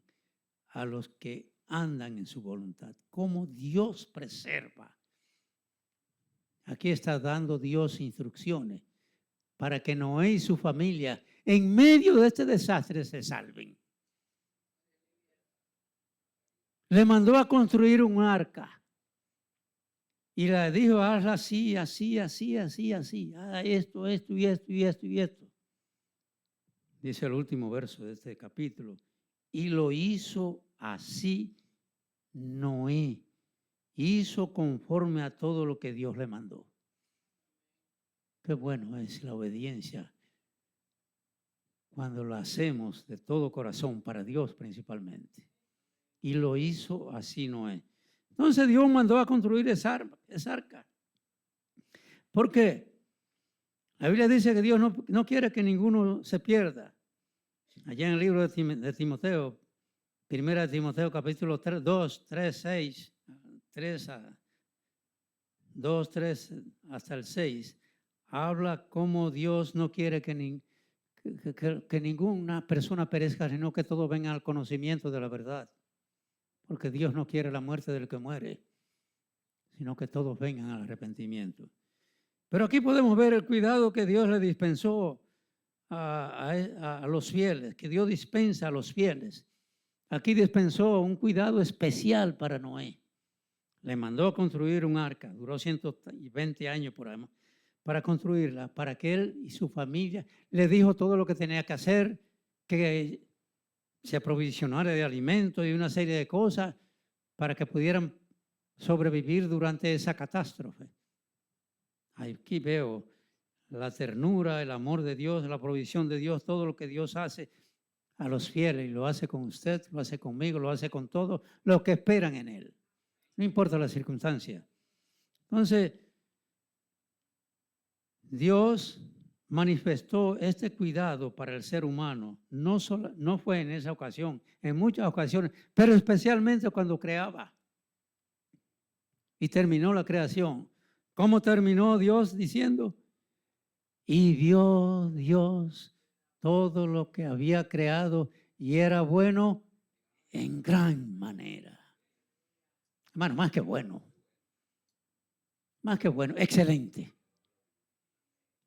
a los que andan en su voluntad. Cómo Dios preserva. Aquí está dando Dios instrucciones para que Noé y su familia en medio de este desastre se salven. Le mandó a construir un arca y le dijo, hazla así, así, así, así, así. Haga esto, esto y esto y esto y esto. Dice el último verso de este capítulo. Y lo hizo así Noé. Hizo conforme a todo lo que Dios le mandó. Qué bueno es la obediencia cuando lo hacemos de todo corazón para Dios principalmente. Y lo hizo así Noé. Entonces Dios mandó a construir esa arca. ¿Por qué? La Biblia dice que Dios no quiere que ninguno se pierda. Allá en el libro de Timoteo, 1 Timoteo capítulo 3, 2, 3, 6, 2, 3 hasta el 6, habla cómo Dios no quiere que ninguna persona perezca, sino que todos vengan al conocimiento de la verdad. Porque Dios no quiere la muerte del que muere, sino que todos vengan al arrepentimiento. Pero aquí podemos ver el cuidado que Dios le dispensó a los fieles, que Dios dispensa a los fieles. Aquí dispensó un cuidado especial para Noé. Le mandó a construir un arca, duró 120 años por ahí, para construirla, para que él y su familia, le dijo todo lo que tenía que hacer, que se aprovisionara de alimentos y una serie de cosas para que pudieran sobrevivir durante esa catástrofe. Aquí veo la ternura, el amor de Dios, la provisión de Dios, todo lo que Dios hace a los fieles, y lo hace con usted, lo hace conmigo, lo hace con todos los que esperan en Él. No importa la circunstancia. Entonces, Dios manifestó este cuidado para el ser humano, no fue en esa ocasión, en muchas ocasiones, pero especialmente cuando creaba y terminó la creación. ¿Cómo terminó Dios diciendo? Y vio Dios todo lo que había creado y era bueno en gran manera. Hermano, más que bueno, excelente.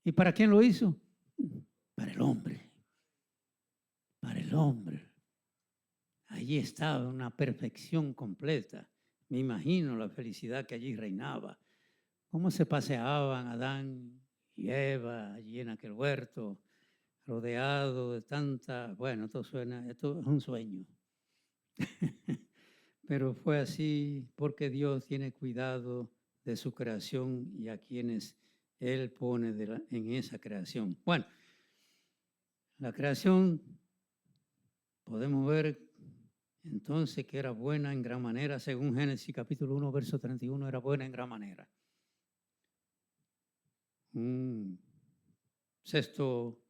¿Y para quién lo hizo? Para el hombre. Para el hombre. Allí estaba una perfección completa. Me imagino la felicidad que allí reinaba. Cómo se paseaban Adán y Eva allí en aquel huerto, rodeado de tanta... Bueno, esto es un sueño. Pero fue así porque Dios tiene cuidado de su creación y a quienes Él pone en esa creación. Bueno, la creación podemos ver entonces que era buena en gran manera, según Génesis capítulo 1, verso 31, era buena en gran manera. Un sexto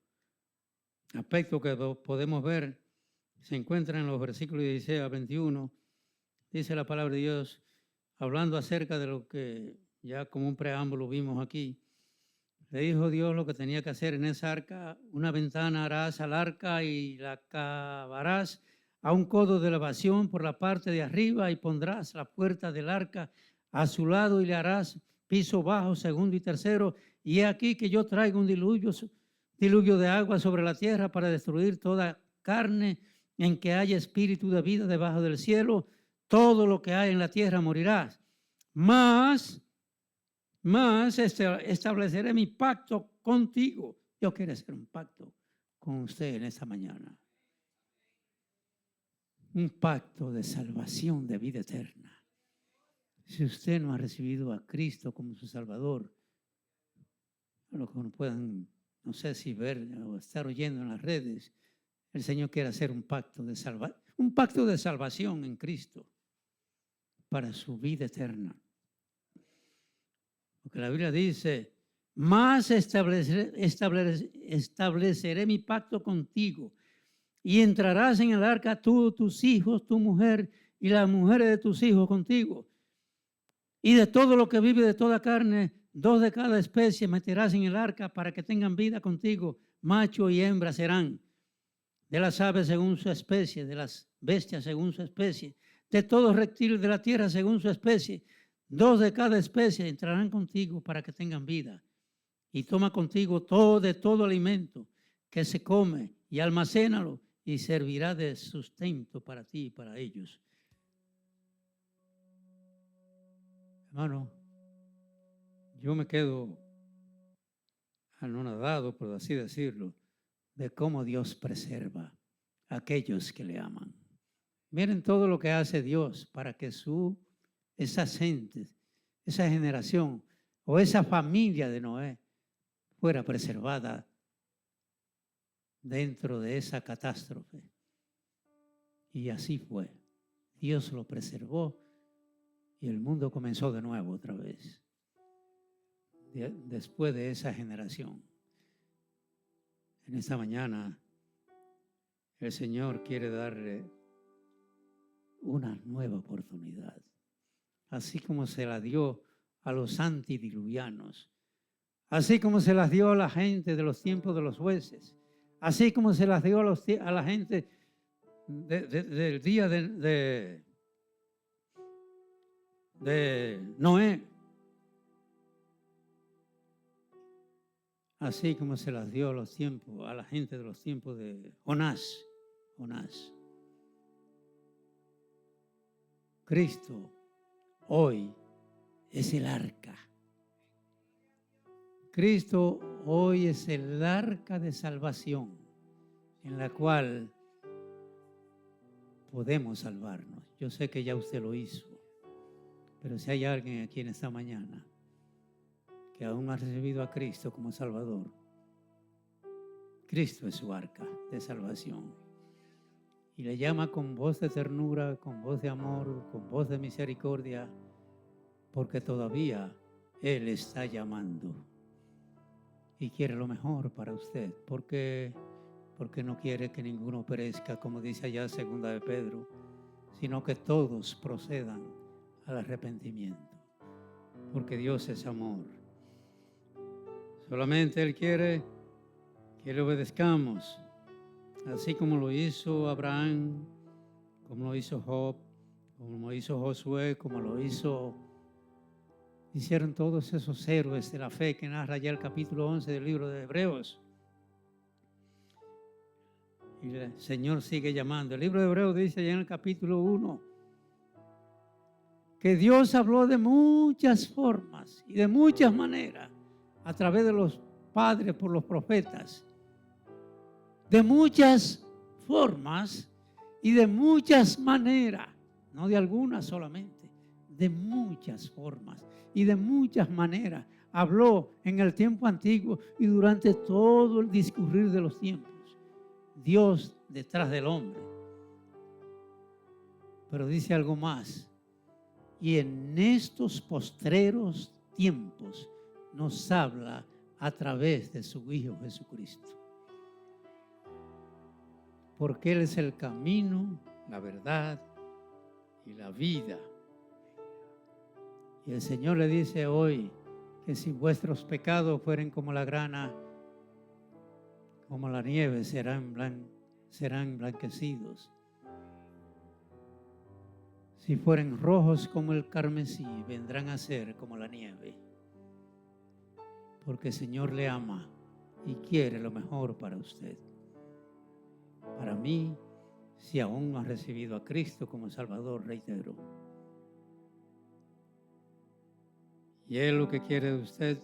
aspecto que podemos ver se encuentra en los versículos 16 a 21. Dice la palabra de Dios, hablando acerca de lo que ya como un preámbulo vimos aquí. Le dijo Dios lo que tenía que hacer en esa arca. Una ventana harás al arca y la cavarás a un codo de elevación por la parte de arriba y pondrás la puerta del arca a su lado y le harás piso bajo, segundo y tercero. Y he aquí que yo traigo un diluvio de agua sobre la tierra para destruir toda carne en que haya espíritu de vida debajo del cielo. Todo lo que hay en la tierra morirá. Más estableceré mi pacto contigo. Dios quiere hacer un pacto con usted en esta mañana. un pacto de salvación, de vida eterna. Si usted no ha recibido a Cristo como su Salvador, lo que puedan, no sé si ver o estar oyendo en las redes, el Señor quiere hacer un pacto de salvación en Cristo para su vida eterna. Porque la Biblia dice, más estableceré mi pacto contigo y entrarás en el arca tú, tus hijos, tu mujer y las mujeres de tus hijos contigo. Y de todo lo que vive de toda carne, 2 de cada especie meterás en el arca para que tengan vida contigo. Macho y hembra serán. De las aves según su especie, de las bestias según su especie, de todo reptil de la tierra según su especie. 2 de cada especie entrarán contigo para que tengan vida. Y toma contigo todo alimento que se come y almacénalo y servirá de sustento para ti y para ellos. Hermano, yo me quedo anonadado, por así decirlo, de cómo Dios preserva a aquellos que le aman. Miren todo lo que hace Dios para que esas gentes, esa generación o esa familia de Noé fuera preservada dentro de esa catástrofe. Y así fue. Dios lo preservó y el mundo comenzó de nuevo otra vez. Después de esa generación. En esta mañana el Señor quiere darle una nueva oportunidad. Así como se la dio a los antidiluvianos. Así como se las dio a la gente de los tiempos de los jueces. Así como se las dio a la gente del día de Noé. Así como se las dio a la gente de los tiempos de Jonás. Cristo hoy es el arca. Cristo hoy es el arca de salvación en la cual podemos salvarnos. Yo sé que ya usted lo hizo, pero si hay alguien aquí en esta mañana que aún no ha recibido a Cristo como Salvador, Cristo es su arca de salvación. Y le llama con voz de ternura, con voz de amor, con voz de misericordia, porque todavía Él está llamando. Y quiere lo mejor para usted, porque no quiere que ninguno perezca, como dice allá 2 de Pedro, sino que todos procedan al arrepentimiento, porque Dios es amor. Solamente Él quiere que le obedezcamos, así como lo hizo Abraham, como lo hizo Job, como lo hizo Josué, como lo hicieron todos esos héroes de la fe que narra ya el capítulo 11 del libro de Hebreos. Y el Señor sigue llamando. El libro de Hebreos dice ya en el capítulo 1 que Dios habló de muchas formas y de muchas maneras a través de los padres por los profetas. De muchas formas y de muchas maneras, no de algunas solamente, de muchas formas y de muchas maneras. Habló en el tiempo antiguo y durante todo el discurrir de los tiempos. Dios detrás del hombre. Pero dice algo más. Y en estos postreros tiempos nos habla a través de su Hijo Jesucristo. Porque Él es el camino, la verdad y la vida. Y el Señor le dice hoy que si vuestros pecados fueren como la grana, como la nieve, serán blanquecidos. Si fueren rojos como el carmesí, vendrán a ser como la nieve. Porque el Señor le ama y quiere lo mejor para usted. Para mí, si aún no ha recibido a Cristo como Salvador, reitero. Y Él lo que quiere de usted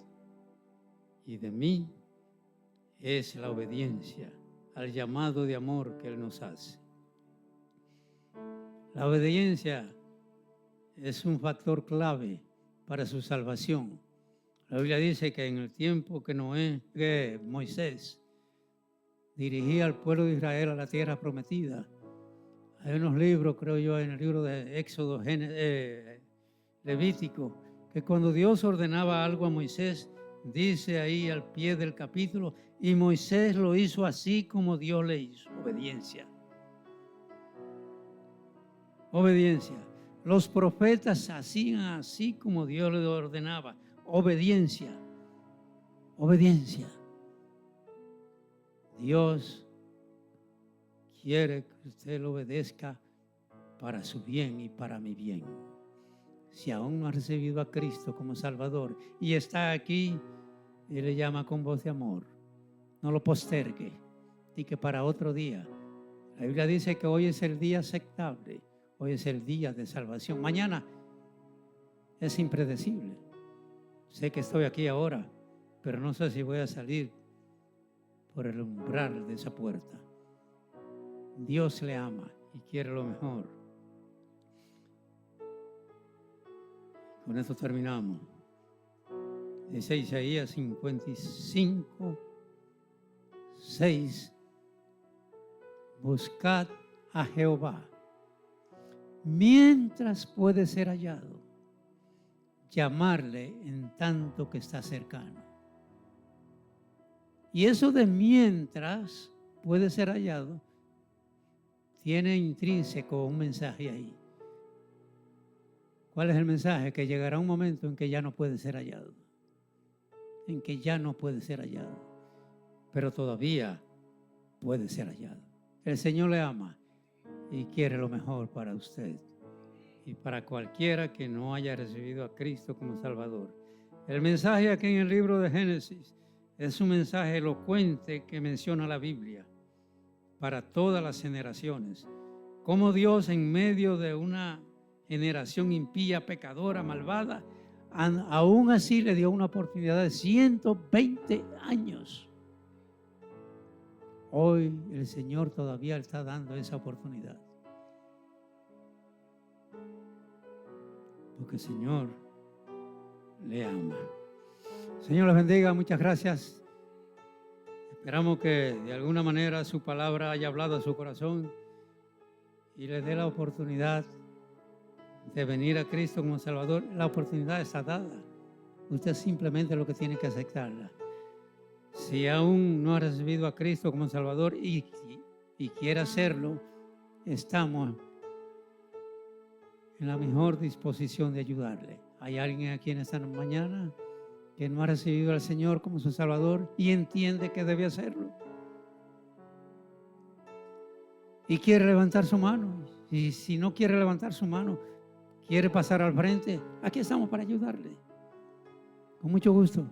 y de mí es la obediencia al llamado de amor que Él nos hace. La obediencia es un factor clave para su salvación. La Biblia dice que en el tiempo que Moisés dirigía al pueblo de Israel a la tierra prometida, hay unos libros, creo yo, en el libro de Éxodo, Levítico, que cuando Dios ordenaba algo a Moisés, dice ahí al pie del capítulo, y Moisés lo hizo así como Dios le hizo. Obediencia. Obediencia. Los profetas hacían así como Dios le ordenaba. Obediencia. Obediencia. Dios quiere que usted lo obedezca para su bien y para mi bien. Si aún no ha recibido a Cristo como Salvador y está aquí, Él le llama con voz de amor. No lo postergue. Y que para otro día. La Biblia dice que hoy es el día aceptable. Hoy es el día de salvación. Mañana es impredecible. Sé que estoy aquí ahora, pero no sé si voy a salir por el umbral de esa puerta. Dios le ama y quiere lo mejor. Con esto terminamos. Dice Isaías 55, 6. Buscad a Jehová mientras puede ser hallado, llamarle en tanto que está cercano. Y eso de mientras puede ser hallado tiene intrínseco un mensaje ahí. ¿Cuál es el mensaje? Que llegará un momento en que ya no puede ser hallado. En que ya no puede ser hallado. Pero todavía puede ser hallado. El Señor le ama y quiere lo mejor para usted y para cualquiera que no haya recibido a Cristo como Salvador. El mensaje aquí en el libro de Génesis es un mensaje elocuente que menciona la Biblia para todas las generaciones. Cómo Dios en medio de una generación impía, pecadora, malvada, aún así le dio una oportunidad de 120 años. Hoy el Señor todavía está dando esa oportunidad. Porque el Señor le ama. Señor les bendiga, muchas gracias. Esperamos que de alguna manera su palabra haya hablado a su corazón y le dé la oportunidad de venir a Cristo como Salvador. La oportunidad está dada. Usted simplemente lo que tiene que aceptarla. Si aún no ha recibido a Cristo como Salvador y quiere hacerlo, estamos en la mejor disposición de ayudarle. ¿Hay alguien aquí en esta mañana que no ha recibido al Señor como su Salvador y entiende que debe hacerlo? Y quiere levantar su mano. Y si no quiere levantar su mano, quiere pasar al frente, aquí estamos para ayudarle. Con mucho gusto.